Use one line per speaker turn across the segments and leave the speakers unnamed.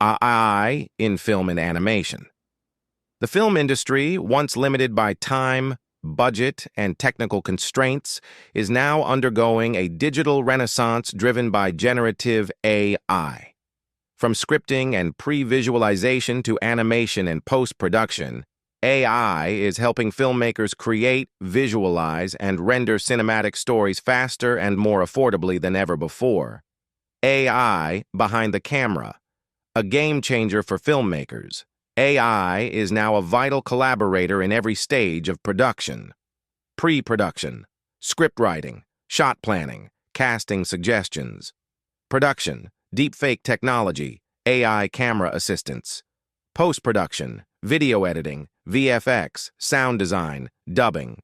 AI in film and animation. The film industry, once limited by time, budget, and technical constraints, is now undergoing a digital renaissance driven by generative AI. From scripting and pre-visualization to animation and post-production, AI is helping filmmakers create, visualize, and render cinematic stories faster and more affordably than ever before. AI behind the camera, a game changer for filmmakers. AI is now a vital collaborator in every stage of production. Pre-production, script writing, shot planning, casting suggestions. Production, deepfake technology, AI camera assistance. Post-production, video editing, VFX, sound design, dubbing.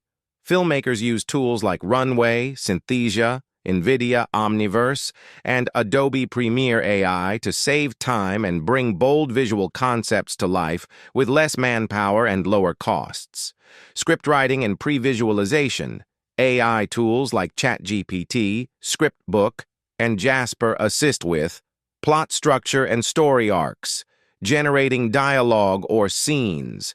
Filmmakers use tools like Runway, Synthesia, NVIDIA Omniverse, and Adobe Premiere AI to save time and bring bold visual concepts to life with less manpower and lower costs. Script writing and pre-visualization, AI tools like ChatGPT, ScriptBook, and Jasper assist with plot structure and story arcs, generating dialogue or scenes,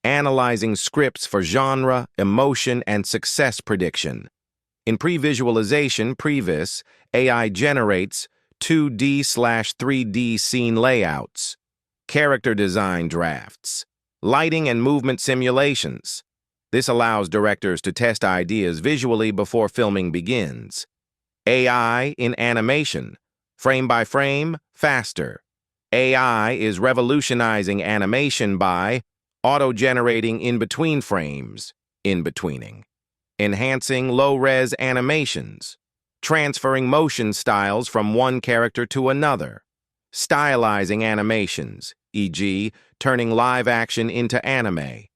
analyzing scripts for genre, emotion, and success prediction. In pre-visualization, Previs, AI generates 2D/3D scene layouts, character design drafts, lighting and movement simulations. This allows directors to test ideas visually before filming begins. AI in animation, frame by frame, faster. AI is revolutionizing animation by auto-generating in-between frames, in-betweening. Enhancing low-res animations, transferring motion styles from one character to another, stylizing animations, e.g., turning live action into anime.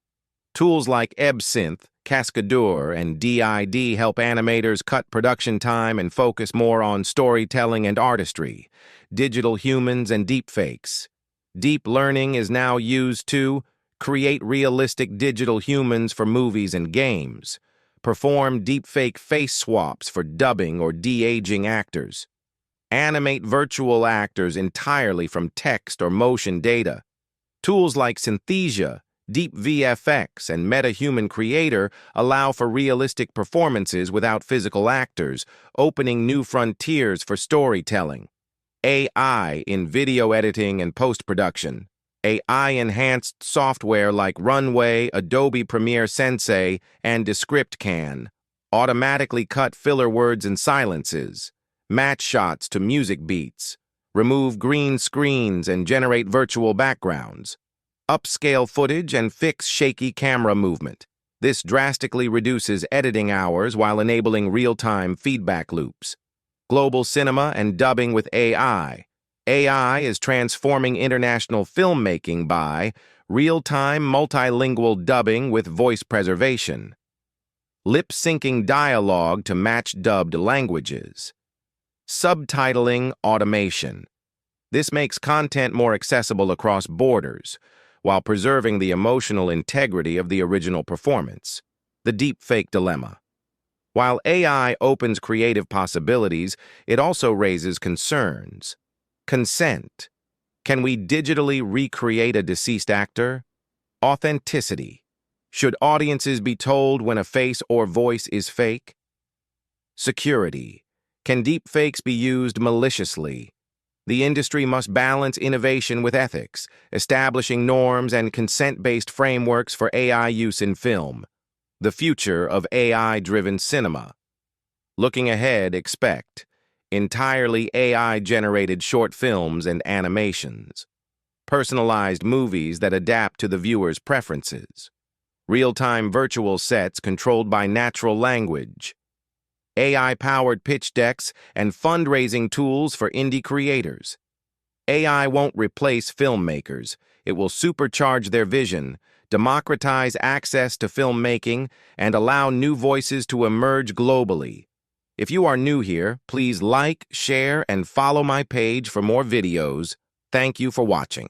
Tools like Ebsynth, Cascadeur, and DID help animators cut production time and focus more on storytelling and artistry. Digital humans and deepfakes. Deep learning is now used to create realistic digital humans for movies and games, perform deepfake face swaps for dubbing or de-aging actors, animate virtual actors entirely from text or motion data. Tools like Synthesia, Deep VFX, and MetaHuman Creator allow for realistic performances without physical actors, opening new frontiers for storytelling. AI in video editing and post-production. AI-enhanced software like Runway, Adobe Premiere Sensei, and Descript can automatically cut filler words and silences, match shots to music beats, remove green screens and generate virtual backgrounds, upscale footage and fix shaky camera movement. This drastically reduces editing hours while enabling real-time feedback loops. Global cinema and dubbing with AI. AI is transforming international filmmaking by real-time multilingual dubbing with voice preservation, lip-syncing dialogue to match dubbed languages, subtitling automation. This makes content more accessible across borders, while preserving the emotional integrity of the original performance. The deepfake dilemma. While AI opens creative possibilities, it also raises concerns. Consent. Can we digitally recreate a deceased actor? Authenticity. Should audiences be told when a face or voice is fake? Security. Can deepfakes be used maliciously? The industry must balance innovation with ethics, establishing norms and consent-based frameworks for AI use in film. The future of AI-driven cinema. Looking ahead, expect entirely AI-generated short films and animations, personalized movies that adapt to the viewer's preferences, real-time virtual sets controlled by natural language, AI-powered pitch decks and fundraising tools for indie creators. AI won't replace filmmakers. It will supercharge their vision, democratize access to filmmaking, and allow new voices to emerge globally. If you are new here, please like, share, and follow my page for more videos. Thank you for watching.